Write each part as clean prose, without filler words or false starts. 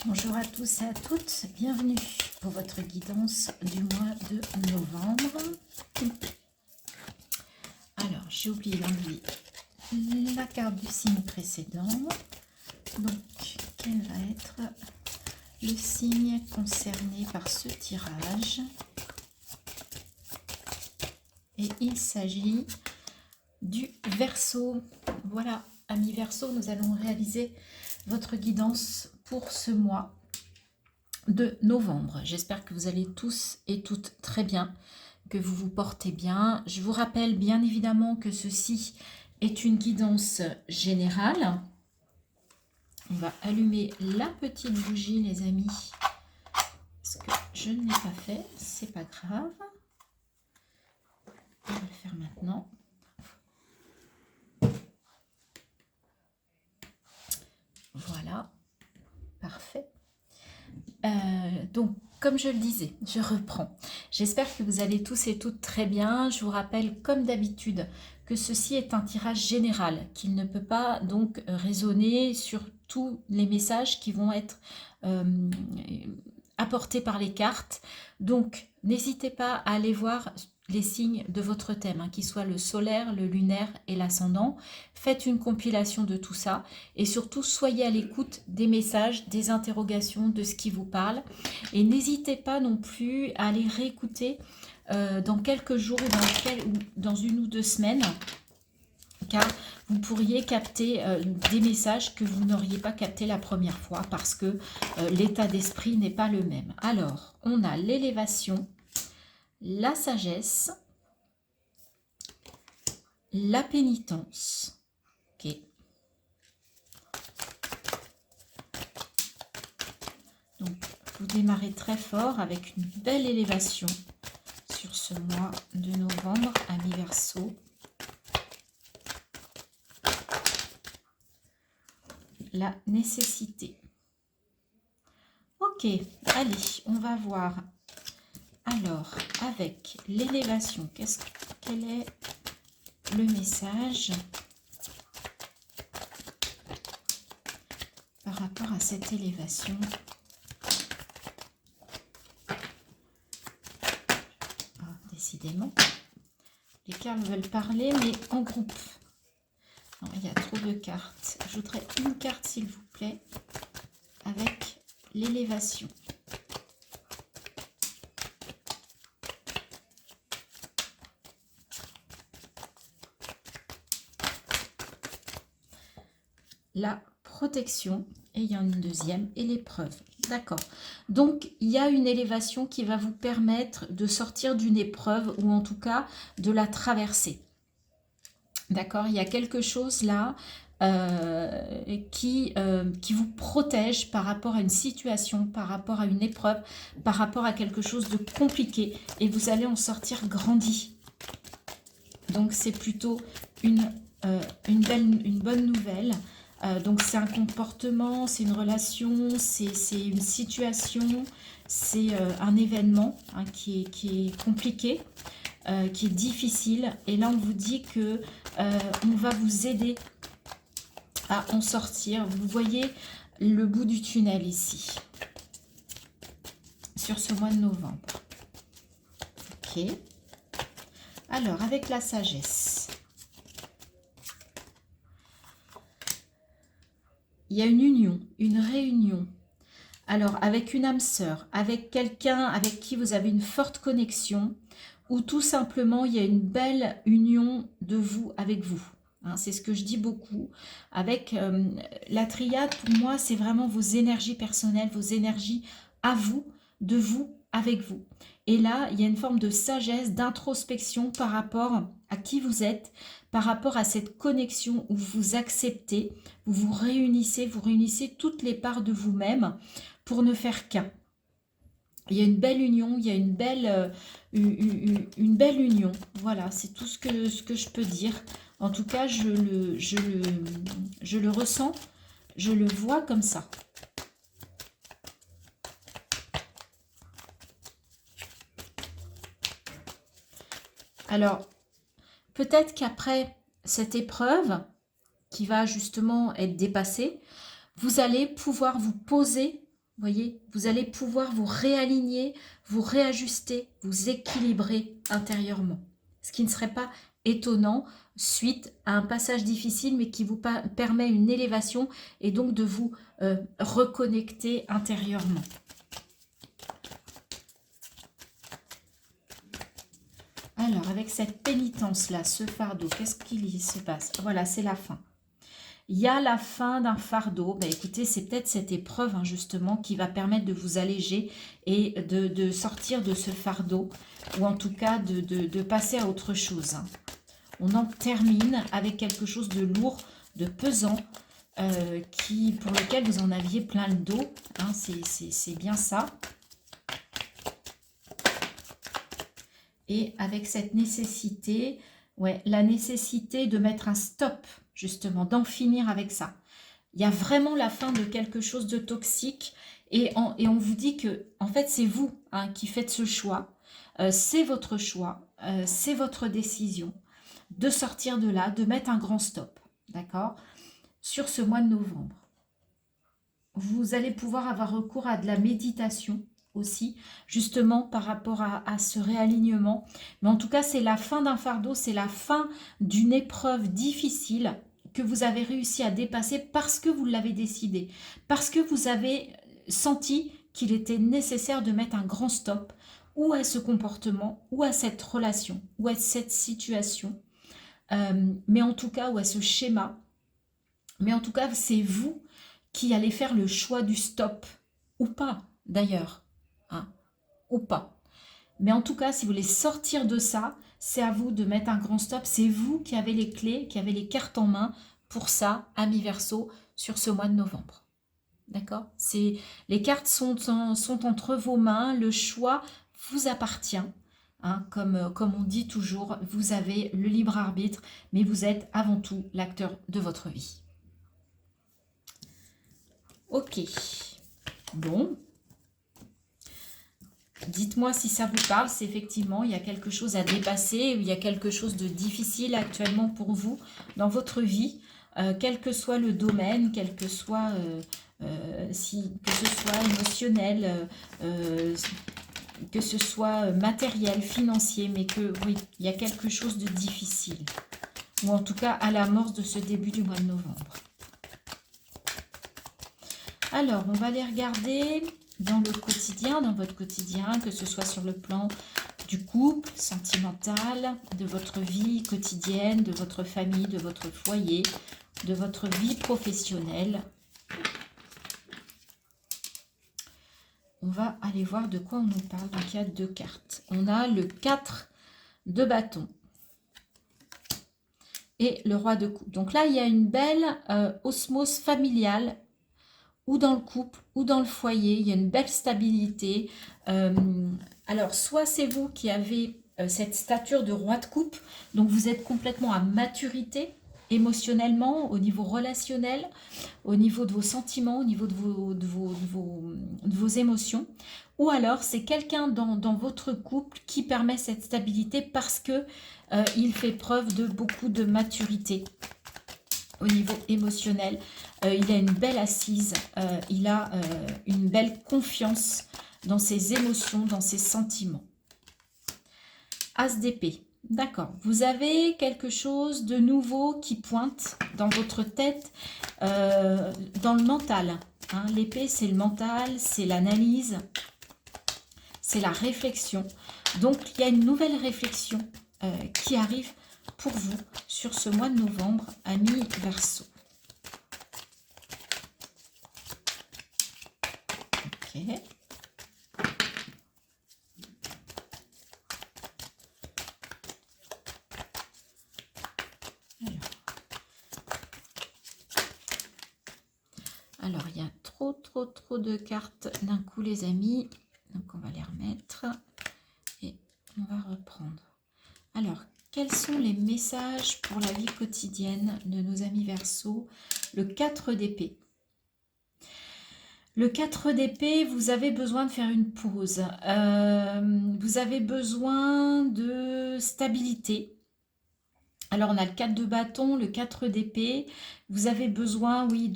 Bonjour à tous et à toutes, bienvenue pour votre guidance du mois de novembre. Alors, j'ai oublié d'enlever la carte du signe précédent. Donc, quel va être le signe concerné par ce tirage? Et il s'agit du Verseau. Voilà, amis Verseau, nous allons réaliser votre guidance pour ce mois de novembre. J'espère que vous allez tous et toutes très bien, que vous vous portez bien. Je vous rappelle bien évidemment que ceci est une guidance générale. On va allumer la petite bougie, les amis, parce que je ne l'ai pas fait, c'est pas grave. On va le faire maintenant. Voilà, parfait. Donc, comme je le disais, je reprends. J'espère que vous allez tous et toutes très bien. Je vous rappelle, comme d'habitude, que ceci est un tirage général, qu'il ne peut pas donc résonner sur tous les messages qui vont être apportés par les cartes. Donc, n'hésitez pas à aller voir les signes de votre thème, qu'ils soient le solaire, le lunaire et l'ascendant. Faites une compilation de tout ça et surtout soyez à l'écoute des messages, des interrogations, de ce qui vous parle. Et n'hésitez pas non plus à aller réécouter dans quelques jours ou dans une ou deux semaines, car vous pourriez capter des messages que vous n'auriez pas capté la première fois parce que l'état d'esprit n'est pas le même. Alors, on a l'élévation, la sagesse, la pénitence. Ok. Donc, vous démarrez très fort avec une belle élévation sur ce mois de novembre, amis Verseau. La nécessité. Ok, allez, on va voir. Alors, avec l'élévation, quel est le message par rapport à cette élévation? Décidément, les cartes veulent parler, mais en groupe. Non, il y a trop de cartes. J'ajouterai une carte, s'il vous plaît, avec l'élévation. La protection, et il y en a une deuxième, et l'épreuve. D'accord. Donc, il y a une élévation qui va vous permettre de sortir d'une épreuve, ou en tout cas, de la traverser. D'accord. Il y a quelque chose là qui vous protège par rapport à une situation, par rapport à une épreuve, par rapport à quelque chose de compliqué. Et vous allez en sortir grandi. Donc, c'est plutôt une bonne nouvelle. Donc c'est un comportement, c'est une relation, c'est une situation, c'est un événement qui est compliqué, qui est difficile. Et là on vous dit que on va vous aider à en sortir. Vous voyez le bout du tunnel ici, sur ce mois de novembre. Ok. Alors avec la sagesse. Il y a une union, une réunion. Alors, avec une âme sœur, avec quelqu'un avec qui vous avez une forte connexion, ou tout simplement, il y a une belle union de vous avec vous. Hein, c'est ce que je dis beaucoup. Avec la triade, pour moi, c'est vraiment vos énergies personnelles, vos énergies à vous, de vous, avec vous. Et là, il y a une forme de sagesse, d'introspection par rapport à qui vous êtes, par rapport à cette connexion où vous acceptez, où vous réunissez toutes les parts de vous-même pour ne faire qu'un. Il y a une belle union, il y a une belle union. Voilà, c'est tout ce que je peux dire. En tout cas, je le ressens, je le vois comme ça. Alors, peut-être qu'après cette épreuve, qui va justement être dépassée, vous allez pouvoir vous poser voyez, vous allez pouvoir vous réaligner, vous réajuster, vous équilibrer intérieurement. Ce qui ne serait pas étonnant suite à un passage difficile, mais qui vous permet une élévation et donc de vous reconnecter intérieurement. Alors, avec cette pénitence-là, ce fardeau, qu'est-ce qu'il se passe? Voilà, c'est la fin. Il y a la fin d'un fardeau. Ben, écoutez, c'est peut-être cette épreuve, hein, justement, qui va permettre de vous alléger et de sortir de ce fardeau, ou en tout cas de passer à autre chose. Hein. On en termine avec quelque chose de lourd, de pesant, pour lequel vous en aviez plein le dos. Hein, c'est bien ça. Et avec cette nécessité, ouais, la nécessité de mettre un stop, justement, d'en finir avec ça. Il y a vraiment la fin de quelque chose de toxique et on vous dit que, en fait, c'est vous, hein, qui faites ce choix. C'est votre choix, c'est votre décision de sortir de là, de mettre un grand stop, d'accord, sur ce mois de novembre. Vous allez pouvoir avoir recours à de la méditation aussi, justement par rapport à ce réalignement. Mais en tout cas, c'est la fin d'un fardeau, c'est la fin d'une épreuve difficile que vous avez réussi à dépasser parce que vous l'avez décidé, parce que vous avez senti qu'il était nécessaire de mettre un grand stop ou à ce comportement, ou à cette relation, ou à cette situation, mais en tout cas, ou à ce schéma. Mais en tout cas, c'est vous qui allez faire le choix du stop, ou pas d'ailleurs, hein, ou pas. Mais en tout cas, si vous voulez sortir de ça, c'est à vous de mettre un grand stop. C'est vous qui avez les clés, qui avez les cartes en main pour ça, amis Verseau, sur ce mois de novembre. D'accord? Les cartes sont entre vos mains, le choix vous appartient. Hein, comme on dit toujours, vous avez le libre arbitre, mais vous êtes avant tout l'acteur de votre vie. Ok, bon. Dites-moi si ça vous parle, si effectivement il y a quelque chose à dépasser, ou il y a quelque chose de difficile actuellement pour vous dans votre vie, quel que soit le domaine, quel que soit, que ce soit émotionnel, que ce soit matériel, financier, mais que oui, il y a quelque chose de difficile, ou en tout cas à l'amorce de ce début du mois de novembre. Alors, on va les regarder dans le quotidien, dans votre quotidien, que ce soit sur le plan du couple, sentimental, de votre vie quotidienne, de votre famille, de votre foyer, de votre vie professionnelle. On va aller voir de quoi on nous parle. Donc, il y a 2 cartes. On a le 4 de bâton et le roi de coupe. Donc là, il y a une belle osmose familiale, ou dans le couple, ou dans le foyer, il y a une belle stabilité. Alors, soit c'est vous qui avez cette stature de roi de coupe, donc vous êtes complètement à maturité émotionnellement, au niveau relationnel, au niveau de vos sentiments, au niveau de vos émotions. Ou alors, c'est quelqu'un dans votre couple qui permet cette stabilité parce que il fait preuve de beaucoup de maturité au niveau émotionnel. Il a une belle assise, il a une belle confiance dans ses émotions, dans ses sentiments. As d'épée, d'accord. Vous avez quelque chose de nouveau qui pointe dans votre tête, dans le mental. Hein. L'épée, c'est le mental, c'est l'analyse, c'est la réflexion. Donc, il y a une nouvelle réflexion qui arrive pour vous sur ce mois de novembre, amis Verseau. Ok. Alors, il y a trop de cartes d'un coup, les amis. Donc, on va les remettre et on va reprendre. Alors, quels sont les messages pour la vie quotidienne de nos amis Verseau? Le 4 d'épée. Le 4 d'épée, vous avez besoin de faire une pause. Vous avez besoin de stabilité. Alors, on a le 4 de bâton, le 4 d'épée. Vous avez besoin, oui,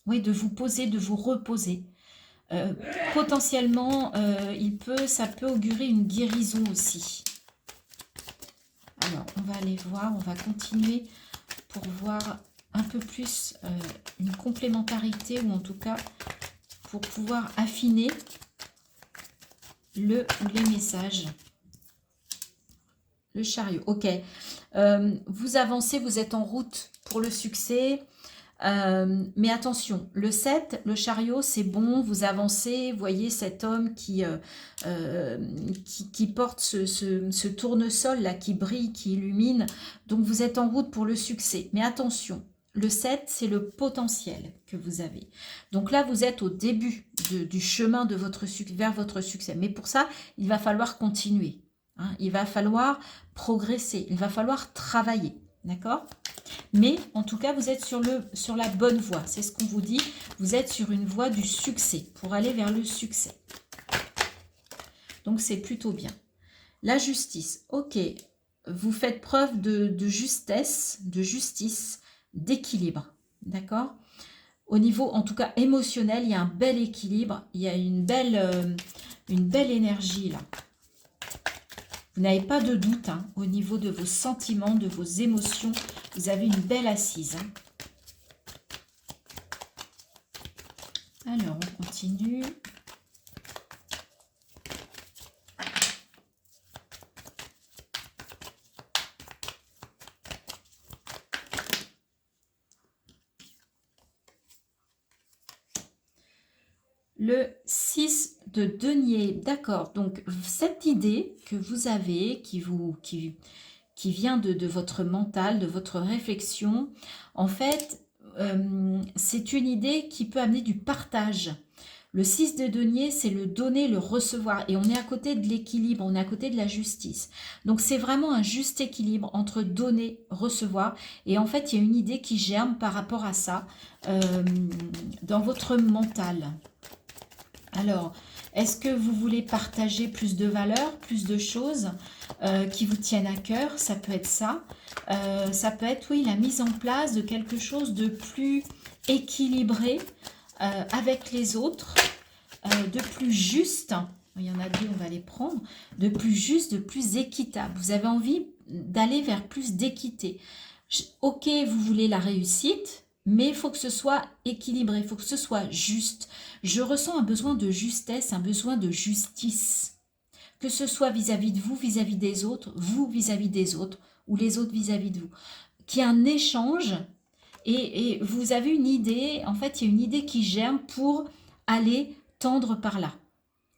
Oui, de vous poser, de vous reposer. Euh, Potentiellement, ça peut augurer une guérison aussi. Alors, on va aller voir, on va continuer pour voir un peu plus une complémentarité, ou en tout cas pour pouvoir affiner le ou les messages. Le chariot, ok. Vous avancez, vous êtes en route pour le succès. Mais attention, le 7, le chariot, c'est bon, vous avancez, vous voyez cet homme qui porte ce tournesol là, qui brille, qui illumine. Donc vous êtes en route pour le succès. Mais attention, le 7, c'est le potentiel que vous avez. Donc là, vous êtes au début du chemin de vers votre succès. Mais pour ça, il va falloir continuer. Hein. Il va falloir progresser, il va falloir travailler. D'accord ? Mais en tout cas, vous êtes sur la bonne voie. C'est ce qu'on vous dit. Vous êtes sur une voie du succès, pour aller vers le succès. Donc, c'est plutôt bien. La justice. Ok, vous faites preuve de justesse, d'équilibre. D'accord ? Au niveau, en tout cas, émotionnel, il y a un bel équilibre. Il y a une belle énergie là. Vous n'avez pas de doute hein, au niveau de vos sentiments, de vos émotions. Vous avez une belle assise. Hein. Alors, on continue. Le 6 de denier, d'accord. Donc, cette idée que vous avez, qui vient de votre mental, de votre réflexion, en fait, c'est une idée qui peut amener du partage. Le 6 de denier, c'est le donner, le recevoir. Et on est à côté de l'équilibre, on est à côté de la justice. Donc, c'est vraiment un juste équilibre entre donner, recevoir. Et en fait, il y a une idée qui germe par rapport à ça dans votre mental. Alors, est-ce que vous voulez partager plus de valeurs, plus de choses qui vous tiennent à cœur? Ça peut être ça. Ça peut être, oui, la mise en place de quelque chose de plus équilibré avec les autres, de plus juste. Il y en a deux, on va les prendre. De plus juste, de plus équitable. Vous avez envie d'aller vers plus d'équité. Ok, vous voulez la réussite, mais il faut que ce soit équilibré, il faut que ce soit juste. Je ressens un besoin de justesse, un besoin de justice. Que ce soit vis-à-vis de vous, vis-à-vis des autres, vous vis-à-vis des autres, ou les autres vis-à-vis de vous. Qu'il y ait un échange, et vous avez une idée, en fait, il y a une idée qui germe pour aller tendre par là.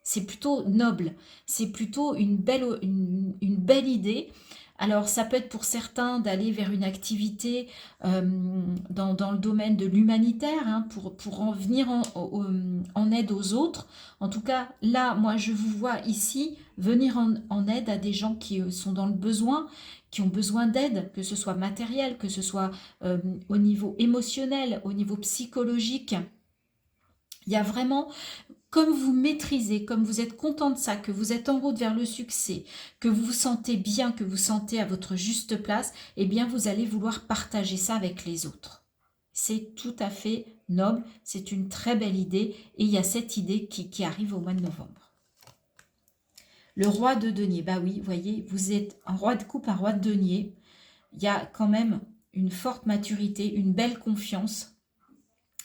C'est plutôt noble, c'est plutôt une belle idée. Alors, ça peut être pour certains d'aller vers une activité dans le domaine de l'humanitaire, hein, pour en venir en aide aux autres. En tout cas, là, moi, je vous vois ici venir en aide à des gens qui sont dans le besoin, qui ont besoin d'aide, que ce soit matériel, que ce soit au niveau émotionnel, au niveau psychologique. Il y a vraiment... Comme vous maîtrisez, comme vous êtes content de ça, que vous êtes en route vers le succès, que vous vous sentez bien, que vous sentez à votre juste place, eh bien vous allez vouloir partager ça avec les autres. C'est tout à fait noble, c'est une très belle idée et il y a cette idée qui arrive au mois de novembre. Le roi de denier, bah oui, vous voyez, vous êtes un roi de coupe, un roi de denier. Il y a quand même une forte maturité, une belle confiance.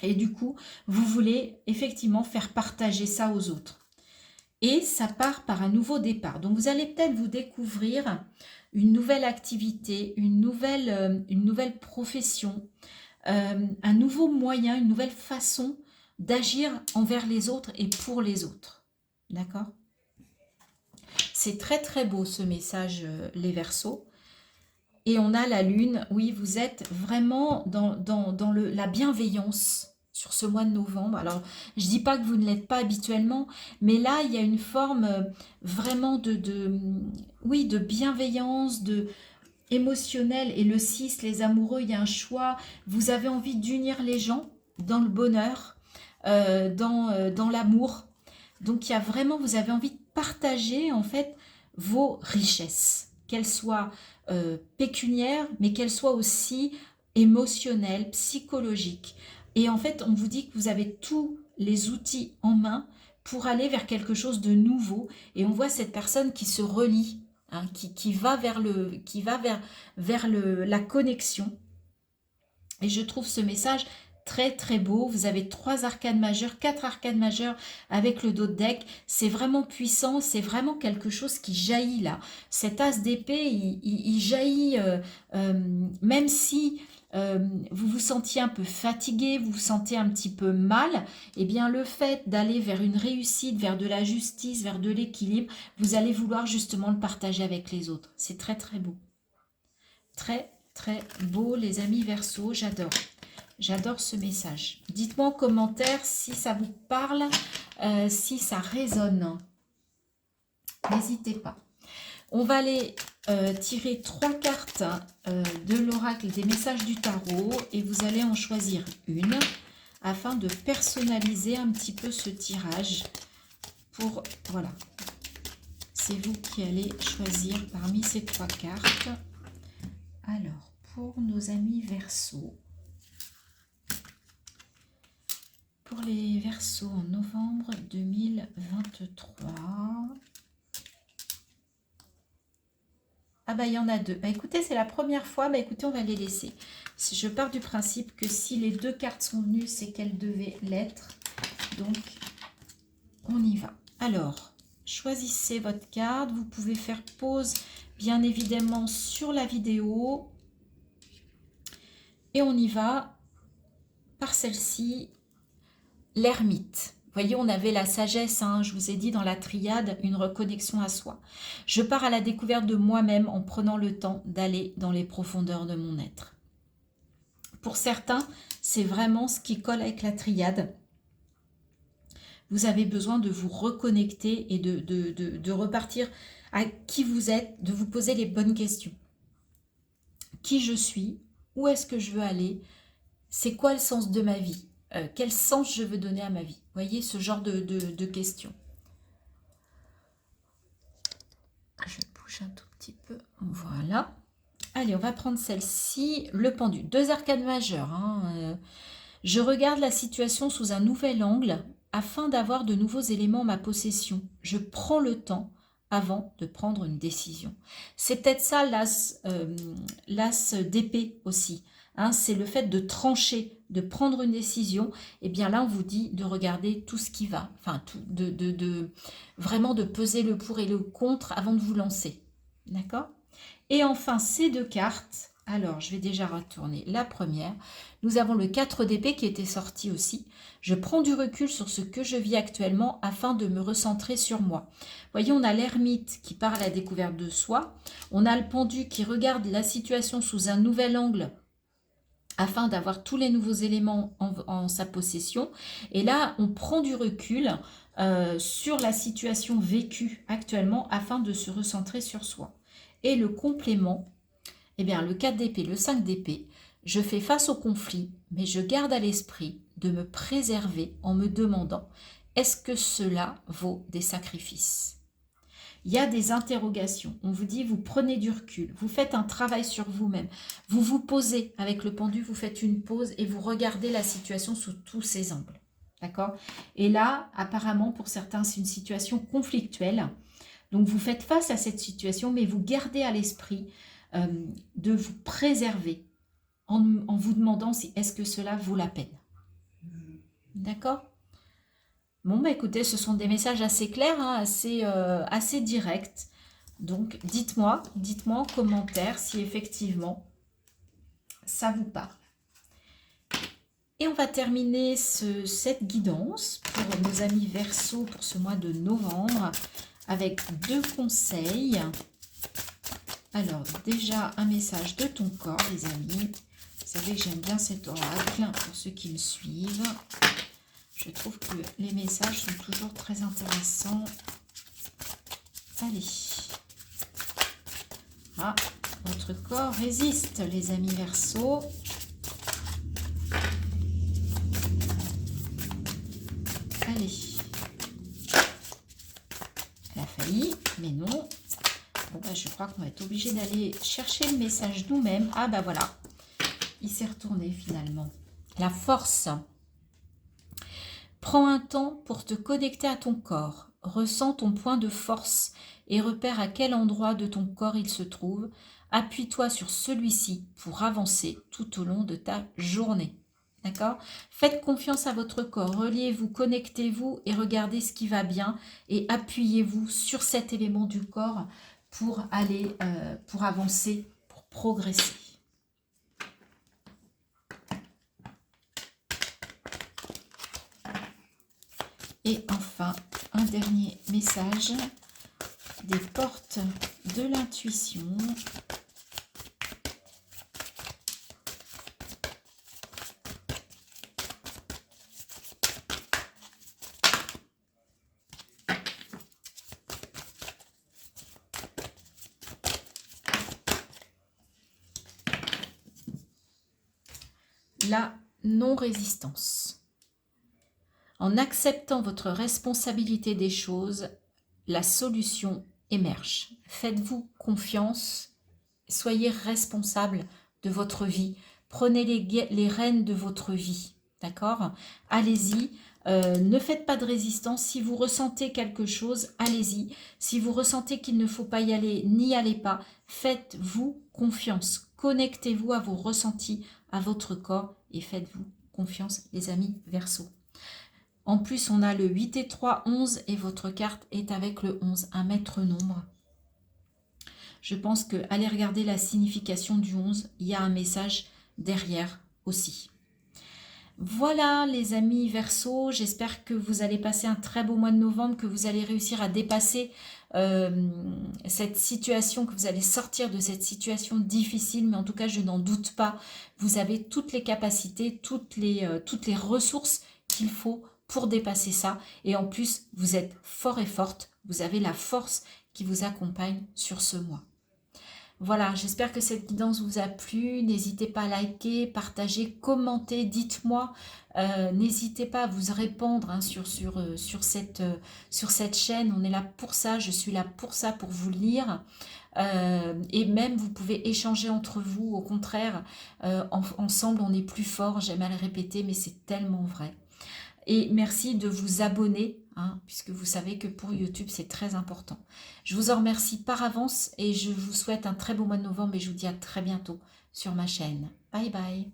Et du coup, vous voulez effectivement faire partager ça aux autres. Et ça part par un nouveau départ. Donc, vous allez peut-être vous découvrir une nouvelle activité, une nouvelle profession, un nouveau moyen, une nouvelle façon d'agir envers les autres et pour les autres. D'accord? C'est très très beau ce message, les Verseaux. Et on a la lune, oui, vous êtes vraiment dans la bienveillance sur ce mois de novembre. Alors, je ne dis pas que vous ne l'êtes pas habituellement, mais là, il y a une forme vraiment oui, de bienveillance, émotionnelle. Et le 6, les amoureux, il y a un choix. Vous avez envie d'unir les gens dans le bonheur, dans l'amour. Donc, il y a vraiment, vous avez envie de partager, en fait, vos richesses, qu'elles soient pécuniaires, mais qu'elles soient aussi émotionnelles, psychologiques. Et en fait, on vous dit que vous avez tous les outils en main pour aller vers quelque chose de nouveau. Et on voit cette personne qui se relie, hein, qui va vers, la connexion. Et je trouve ce message très très beau. Vous avez 3 arcanes majeures, 4 arcanes majeures avec le dos de deck. C'est vraiment puissant, c'est vraiment quelque chose qui jaillit là. Cet as d'épée, il jaillit, même si vous vous sentiez un peu fatigué, vous vous sentez un petit peu mal, eh bien le fait d'aller vers une réussite, vers de la justice, vers de l'équilibre, vous allez vouloir justement le partager avec les autres. C'est très très beau. Très très beau les amis Verseau, j'adore. J'adore ce message. Dites-moi en commentaire si ça vous parle, si ça résonne. N'hésitez pas. On va aller tirer 3 cartes de l'oracle des messages du tarot et vous allez en choisir une afin de personnaliser un petit peu ce tirage. Pour voilà, c'est vous qui allez choisir parmi ces 3 cartes. Alors, pour nos amis Verseau. Pour les Verseaux en novembre 2023. Ah bah il y en a 2. Bah écoutez, c'est la première fois. Bah écoutez, on va les laisser. Je pars du principe que si les 2 cartes sont venues, c'est qu'elles devaient l'être. Donc, on y va. Alors, choisissez votre carte. Vous pouvez faire pause, bien évidemment, sur la vidéo. Et on y va par celle-ci. L'ermite. Vous voyez, on avait la sagesse, hein, je vous ai dit dans la triade, une reconnexion à soi. Je pars à la découverte de moi-même en prenant le temps d'aller dans les profondeurs de mon être. Pour certains, c'est vraiment ce qui colle avec la triade. Vous avez besoin de vous reconnecter et de repartir à qui vous êtes, de vous poser les bonnes questions. Qui je suis? Où est-ce que je veux aller? C'est quoi le sens de ma vie? Quel sens je veux donner à ma vie? Vous voyez, ce genre de questions. Je bouge un tout petit peu. Voilà. Allez, on va prendre celle-ci. Le pendu. 2 arcanes majeures. Hein. Je regarde la situation sous un nouvel angle afin d'avoir de nouveaux éléments en ma possession. Je prends le temps avant de prendre une décision. C'est peut-être ça l'as d'épée aussi. Hein, c'est le fait de trancher, de prendre une décision. Et bien là, on vous dit de regarder tout ce qui va. Enfin, vraiment de peser le pour et le contre avant de vous lancer. D'accord? Et enfin, ces 2 cartes. Alors, je vais déjà retourner la première. Nous avons le 4 d'épée qui était sorti aussi. Je prends du recul sur ce que je vis actuellement afin de me recentrer sur moi. Vous voyez, on a l'ermite qui part à la découverte de soi. On a le pendu qui regarde la situation sous un nouvel angle afin d'avoir tous les nouveaux éléments en sa possession. Et là, on prend du recul sur la situation vécue actuellement afin de se recentrer sur soi. Et le complément, eh bien, le 4 d'épée, le 5 d'épée, je fais face au conflit, mais je garde à l'esprit de me préserver en me demandant, est-ce que cela vaut des sacrifices? Il y a des interrogations. On vous dit, vous prenez du recul, vous faites un travail sur vous-même. Vous vous posez avec le pendu, vous faites une pause et vous regardez la situation sous tous ses angles. D'accord? Et là, apparemment, pour certains, c'est une situation conflictuelle. Donc, vous faites face à cette situation, mais vous gardez à l'esprit de vous préserver en vous demandant si est-ce que cela vaut la peine. D'accord? Bon, bah écoutez, ce sont des messages assez clairs, hein, assez directs. Donc, dites-moi en commentaire si effectivement ça vous parle. Et on va terminer cette guidance pour nos amis Verseau pour ce mois de novembre avec 2 conseils. Alors, déjà un message de ton corps, les amis. Vous savez que j'aime bien cet oracle pour ceux qui me suivent. Je trouve que les messages sont toujours très intéressants. Allez. Ah, votre corps résiste, les amis Verseau. Allez. Elle a failli, mais non. Bon, bah, je crois qu'on va être obligé d'aller chercher le message nous-mêmes. Ah, bah voilà. Il s'est retourné finalement. La force. Prends un temps pour te connecter à ton corps. Ressens ton point de force et repère à quel endroit de ton corps il se trouve. Appuie-toi sur celui-ci pour avancer tout au long de ta journée. D'accord? Faites confiance à votre corps. Reliez-vous, connectez-vous et regardez ce qui va bien. Et appuyez-vous sur cet élément du corps pour aller, pour avancer, pour progresser. Et enfin, un dernier message des portes de l'intuition. La non-résistance. En acceptant votre responsabilité des choses, la solution émerge. Faites-vous confiance, soyez responsable de votre vie. Prenez les rênes de votre vie, d'accord? Allez-y, ne faites pas de résistance. Si vous ressentez quelque chose, allez-y. Si vous ressentez qu'il ne faut pas y aller, n'y allez pas. Faites-vous confiance. Connectez-vous à vos ressentis, à votre corps et faites-vous confiance, les amis Verseau. En plus, on a le 8 et 3, 11 et votre carte est avec le 11, un maître nombre. Je pense que allez regarder la signification du 11, il y a un message derrière aussi. Voilà les amis Verseau, j'espère que vous allez passer un très beau mois de novembre, que vous allez réussir à dépasser cette situation, que vous allez sortir de cette situation difficile, mais en tout cas je n'en doute pas, vous avez toutes les capacités, toutes les ressources qu'il faut pour dépasser ça, et en plus vous êtes fort et forte, vous avez la force qui vous accompagne sur ce mois. Voilà, j'espère que cette guidance vous a plu. N'hésitez pas à liker, partager, commenter, dites-moi. N'hésitez pas à vous répondre hein, sur cette chaîne. On est là pour ça, je suis là pour ça, pour vous lire. Et même, vous pouvez échanger entre vous. Au contraire, ensemble, on est plus fort. J'aime à le répéter, mais c'est tellement vrai. Et merci de vous abonner, hein, puisque vous savez que pour YouTube, c'est très important. Je vous en remercie par avance et je vous souhaite un très beau mois de novembre et je vous dis à très bientôt sur ma chaîne. Bye bye.